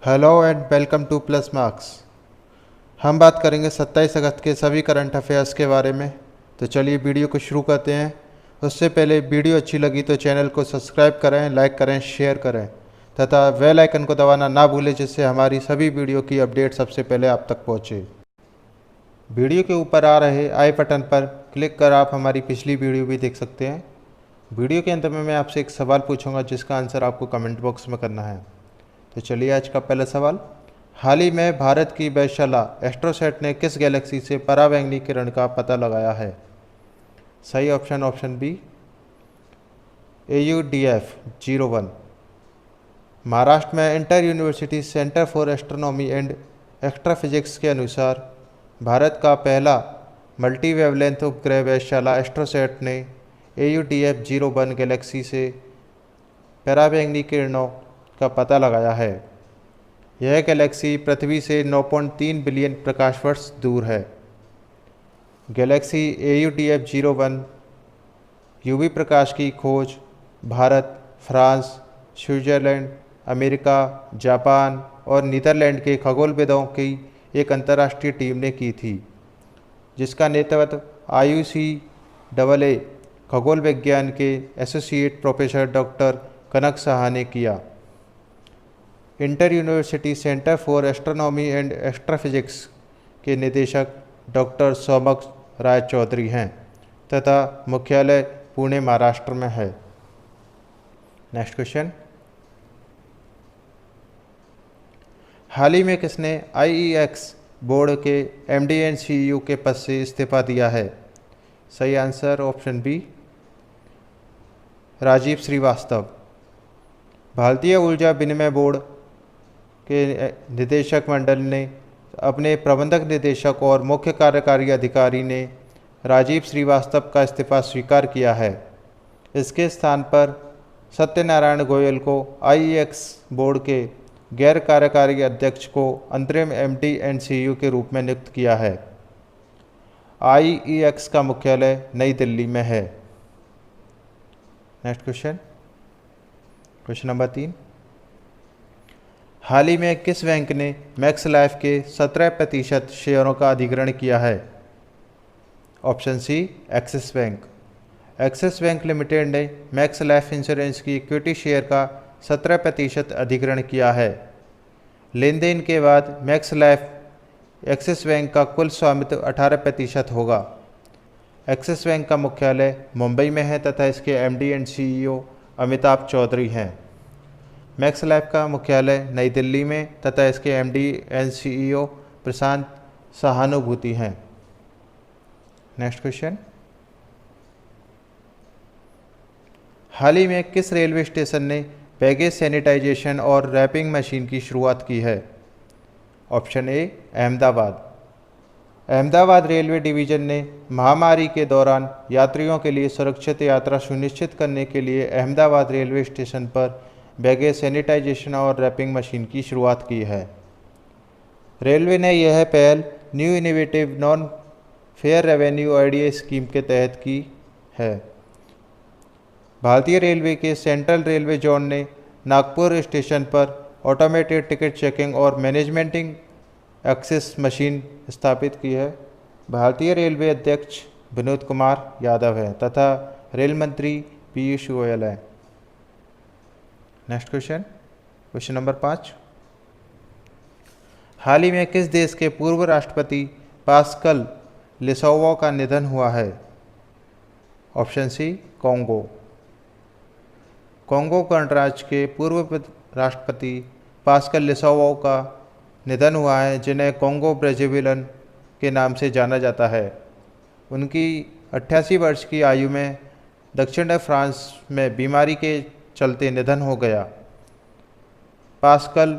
Hello and welcome two plus marks. हम बात करेंगे 27 अगस्त के सभी करंट अफेयर्स के बारे में। तो चलिए वीडियो को शुरू करते हैं। उससे पहले वीडियो अच्छी लगी तो चैनल को सब्सक्राइब करें, लाइक करें, शेयर करें तथा बेल आइकन को दबाना ना भूलें, जिससे हमारी सभी वीडियो की अपडेट सबसे पहले आप तक पहुँचे। वीडियो के ऊपर आ रहे आई बटन पर क्लिक कर आप हमारी पिछली वीडियो भी देख सकते हैं। वीडियो के अंत में मैं आपसे एक सवाल पूछूंगा जिसका आंसर आपको कमेंट बॉक्स में करना है। तो चलिए आज का पहला सवाल। हाल ही में भारत की वेधशाला एस्ट्रोसैट ने किस गैलेक्सी से पराबैंगनी किरण का पता लगाया है? सही ऑप्शन बी AUDF-01। महाराष्ट्र में inter university centre for astronomy and astrophysics के अनुसार भारत का पहला मल्टी वेवलेंथ उपग्रह वेधशाला एस्ट्रोसैट ने AUDF-01 गैलेक्सी से पराबैंगनी किरणों का पता लगाया है। यह गैलेक्सी पृथ्वी से 9.3 बिलियन प्रकाश वर्ष दूर है। गैलेक्सी AUDF-01 यूवी प्रकाश की खोज Bharat, France, Switzerland, America, Japan और नीदरलैंड के खगोलविदों की एक अंतर्राष्ट्रीय टीम ने की थी, जिसका नेतृत्व IUCAA खगोल विज्ञान के associate professor doctor Kanak Saha ने किया। Inter university centre for astronomy and astrophysics के निदेशक डॉक्टर सौमक राय चौधरी हैं तथा मुख्यालय पुणे, महाराष्ट्र में है। Next question. हाल ही में किसने IEX बोर्ड के MD एंड CEO के पद से इस्तीफा दिया है? सही answer option B Rajiv Srivastava. भारतीय ऊर्जा विनिमय बोर्ड के निदेशक मंडल ने अपने प्रबंधक निदेशक और मुख्य कार्यकारी अधिकारी ने राजीव श्रीवास्तव का इस्तीफा स्वीकार किया है। इसके स्थान पर सत्यनारायण गोयल को IEX बोर्ड के गैर कार्यकारी अध्यक्ष को अंतरिम MD एंड CEO के रूप में नियुक्त किया है। IEX का मुख्यालय नई दिल्ली में है। Next question number 3। हाल ही में किस बैंक ने मैक्स लाइफ के 17% शेयरों का अधिग्रहण किया है? Option C Axis Bank. Axis Bank Limited ने मैक्स लाइफ इंश्योरेंस की इक्विटी शेयर का 17% अधिग्रहण किया है। लेन देन के बाद मैक्स लाइफ एक्सिस बैंक का कुल स्वामित्व 18% होगा। एक्सिस बैंक का मुख्यालय मुंबई में है तथा इसके MD and CEO Amitabh Chaudhary हैं। मैक्स लाइफ का मुख्यालय नई दिल्ली में तथा इसके MD एंड CEO प्रशांत सहानुभूति हैं। Next question. हाल ही में किस रेलवे स्टेशन ने बैगेज सैनिटाइजेशन और रैपिंग मशीन की शुरुआत की है? ऑप्शन ए अहमदाबाद। अहमदाबाद रेलवे डिवीज़न ने महामारी के दौरान यात्रियों के लिए सुरक्षित यात्रा सुनिश्चित करने के लिए अहमदाबाद रेलवे स्टेशन पर बैगेज सैनिटाइजेशन और रैपिंग मशीन की शुरुआत की है। रेलवे ने यह पहल new innovative non fair revenue IDA scheme के तहत की है। भारतीय रेलवे के सेंट्रल रेलवे जोन ने नागपुर स्टेशन पर ऑटोमेटेड टिकट चेकिंग और मैनेजमेंटिंग एक्सेस मशीन स्थापित की है। भारतीय रेलवे अध्यक्ष विनोद कुमार यादव है तथा रेल मंत्री पीयूष गोयल है। Next question number 5। हाल ही में किस देश के पूर्व राष्ट्रपति पास्कल लिसाओ का निधन हुआ है? ऑप्शन सी कोंगो। कोंगो गणराज्य के पूर्व राष्ट्रपति पास्कल लिसाओ का निधन हुआ है, जिन्हें कोंगो ब्रेज़िलियन के नाम से जाना जाता है। उनकी 88 वर्ष की आयु में दक्षिण फ्रांस में बीमारी के चलते निधन हो गया। पास्कल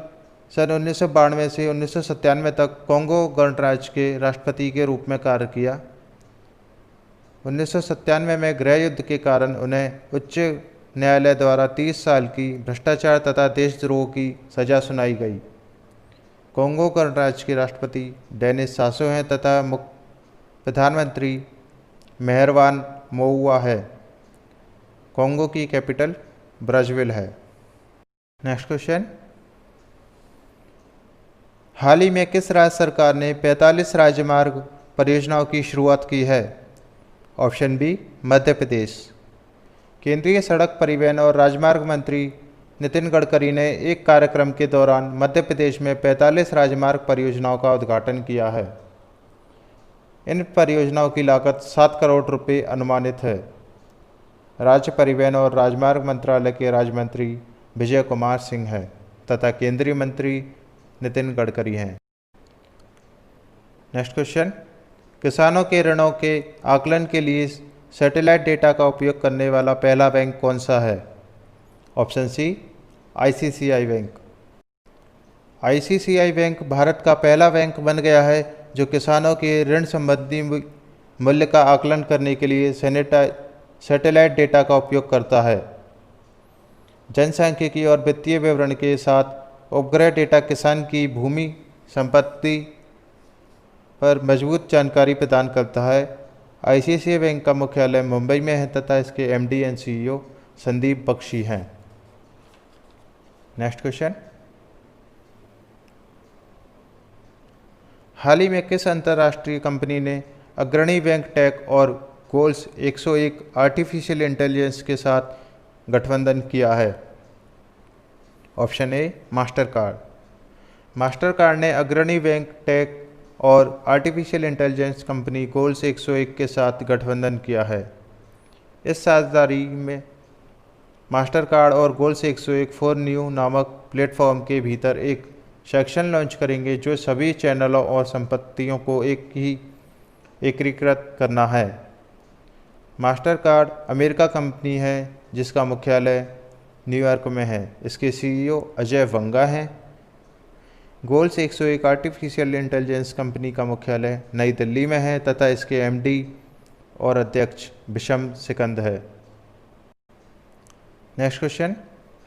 सन 1992 से 1997 तक कोंगो गणराज्य के राष्ट्रपति के रूप में कार्य किया। 1997 में गृह युद्ध के कारण उन्हें उच्च न्यायालय द्वारा 30 साल की भ्रष्टाचार तथा देशद्रोह की सजा सुनाई गई। कोंगो गणराज्य के राष्ट्रपति डेनिस सासो हैं तथा प्रधानमंत्री मेहरबान मोउआ है। कोंगो की कैपिटल ब्राज़ील है। Next question. हाल ही में किस राज्य सरकार ने 45 राजमार्ग परियोजनाओं की शुरुआत की है? Option B Madhya Pradesh. केंद्रीय सड़क परिवहन और राजमार्ग मंत्री नितिन गडकरी ने एक कार्यक्रम के दौरान मध्य प्रदेश में 45 राजमार्ग परियोजनाओं का उद्घाटन किया है। इन परियोजनाओं की लागत 7 करोड़ रुपए अनुमानित है। राज्य परिवहन और राजमार्ग मंत्रालय के राज्य मंत्री विजय कुमार सिंह हैं तथा केंद्रीय मंत्री नितिन गडकरी हैं। नेक्स्ट क्वेश्चन, किसानों के ऋणों के आकलन के लिए सैटेलाइट डेटा का उपयोग करने वाला पहला बैंक कौन सा है? Option C ICICI Bank. ICICI Bank Bharat का पहला बैंक बन गया है जो किसानों के ऋण संबंधी मूल्य का आकलन करने के लिए सैटेलाइट डेटा का उपयोग करता है। जनसांख्यिकी और वित्तीय विवरण के साथ उपग्रह डेटा किसान की भूमि संपत्ति पर मजबूत जानकारी प्रदान करता है। आईसीसीआई बैंक का मुख्यालय मुंबई में है तथा इसके MD and CEO Sandeep Bakhshi हैं। नेक्स्ट क्वेश्चन, हाल ही में किस अंतर्राष्ट्रीय कंपनी ने अग्रणी बैंक टेक और गोल्स 101 आर्टिफिशियल इंटेलिजेंस के साथ गठबंधन किया है? ऑप्शन ए मास्टरकार्ड। मास्टरकार्ड ने अग्रणी बैंक टेक और आर्टिफिशियल इंटेलिजेंस कंपनी गोल्स 101 के साथ गठबंधन किया है। इस साझेदारी में मास्टरकार्ड और गोल्स 101 फॉर न्यू नामक प्लेटफॉर्म के भीतर एक सेक्शन लॉन्च करेंगे जो सभी चैनलों और संपत्तियों को एकीकृत करना है। मास्टरकार्ड अमेरिका कंपनी है जिसका मुख्यालय न्यूयॉर्क में है। इसके सीईओ अजय वंगा हैं। गोल्स 101 आर्टिफिशियल इंटेलिजेंस कंपनी का मुख्यालय नई दिल्ली में है तथा इसके एमडी और अध्यक्ष विशम सिकंद है। नेक्स्ट क्वेश्चन,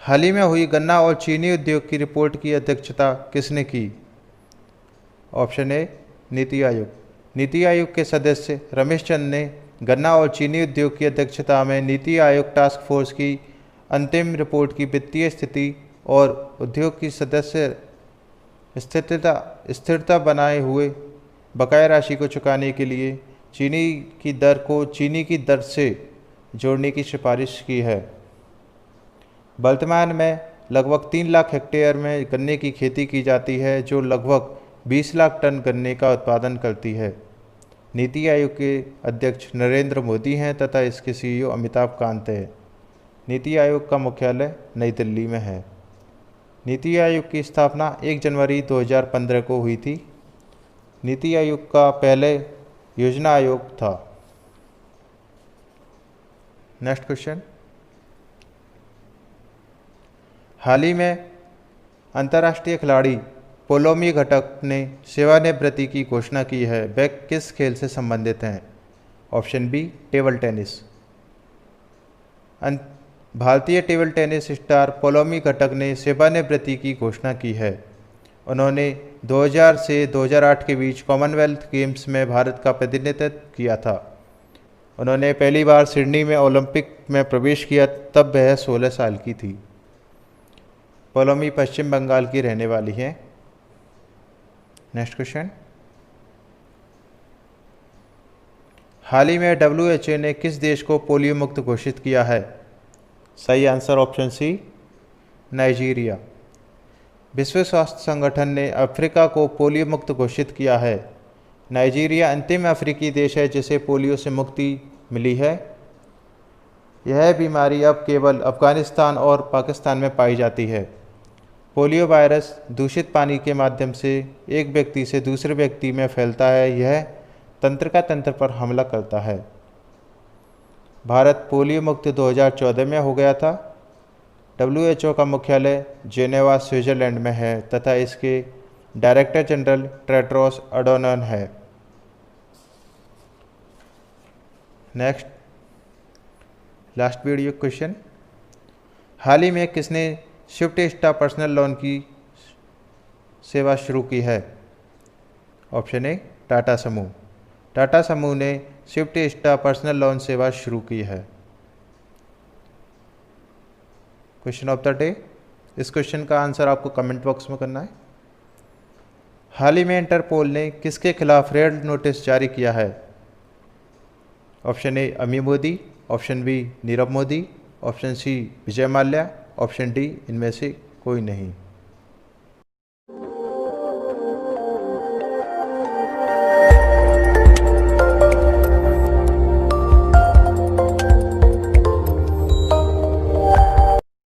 हाल ही में हुई गन्ना और चीनी उद्योग की रिपोर्ट की अध्यक्षता किसने की? Option A NITI Aayog. नीति आयोग के सदस्य रमेश चंद ने गन्ना और चीनी उद्योग की अध्यक्षता में नीति आयोग टास्क फोर्स की अंतिम रिपोर्ट की वित्तीय स्थिति और उद्योग की सदस्य स्थिरता बनाए हुए बकाया राशि को चुकाने के लिए चीनी की दर को चीनी की दर से जोड़ने की सिफारिश की है। वर्तमान में लगभग 3 लाख हेक्टेयर में गन्ने की खेती की जाती है जो लगभग 20 लाख टन गन्ने का उत्पादन करती है। नीति आयोग के अध्यक्ष नरेंद्र मोदी हैं तथा इसके सीईओ अमिताभ कांत हैं। नीति आयोग का मुख्यालय नई दिल्ली में है। नीति आयोग की स्थापना 1 जनवरी 2015 को हुई थी। नीति आयोग का पहले योजना आयोग था। नेक्स्ट क्वेश्चन, हाल ही में अंतर्राष्ट्रीय खिलाड़ी पोलोमी घटक ने सेवानिवृत्ति की घोषणा की है। वह किस खेल से संबंधित हैं? Option B table tennis. भारतीय table tennis star Poulomi Ghatak ने सेवानिवृत्ति की घोषणा की है। उन्होंने 2000 से 2008 के बीच कॉमनवेल्थ गेम्स में भारत का प्रतिनिधित्व किया था। उन्होंने पहली बार सिडनी में ओलंपिक में प्रवेश किया तब वह 16 साल की थी। पोलोमी पश्चिम बंगाल की रहने वाली हैं। नेक्स्ट क्वेश्चन, हाल ही में WHO ने किस देश को पोलियो मुक्त घोषित किया है? सही आंसर ऑप्शन सी नाइजीरिया। विश्व स्वास्थ्य संगठन ने अफ्रीका को पोलियो मुक्त घोषित किया है। नाइजीरिया अंतिम अफ्रीकी देश है जिसे पोलियो से मुक्ति मिली है। यह बीमारी अब केवल अफगानिस्तान और पाकिस्तान में पाई जाती है। पोलियो वायरस दूषित पानी के माध्यम से एक व्यक्ति से दूसरे व्यक्ति में फैलता है। यह तंत्रिका तंत्र पर हमला करता है। भारत पोलियो मुक्त 2014 में हो गया था। WHO का मुख्यालय जेनेवा स्विट्जरलैंड में है तथा इसके डायरेक्टर जनरल टेड्रोस अडोनॉन है। नेक्स्ट लास्ट वीडियो क्वेश्चन, हाल ही में किसने स्विफ्ट स्टार पर्सनल लोन की सेवा शुरू की है? ऑप्शन ए टाटा समूह। टाटा समूह ने स्विफ्ट स्टार पर्सनल लोन सेवा शुरू की है। क्वेश्चन ऑफ द डे, इस क्वेश्चन का आंसर आपको कमेंट बॉक्स में करना है। हाल ही में इंटरपोल ने किसके खिलाफ रेड नोटिस जारी किया है? Option A Ami Modi, option B Nirav Modi, option C Vijay Mallya, option D इनमें से कोई नहीं।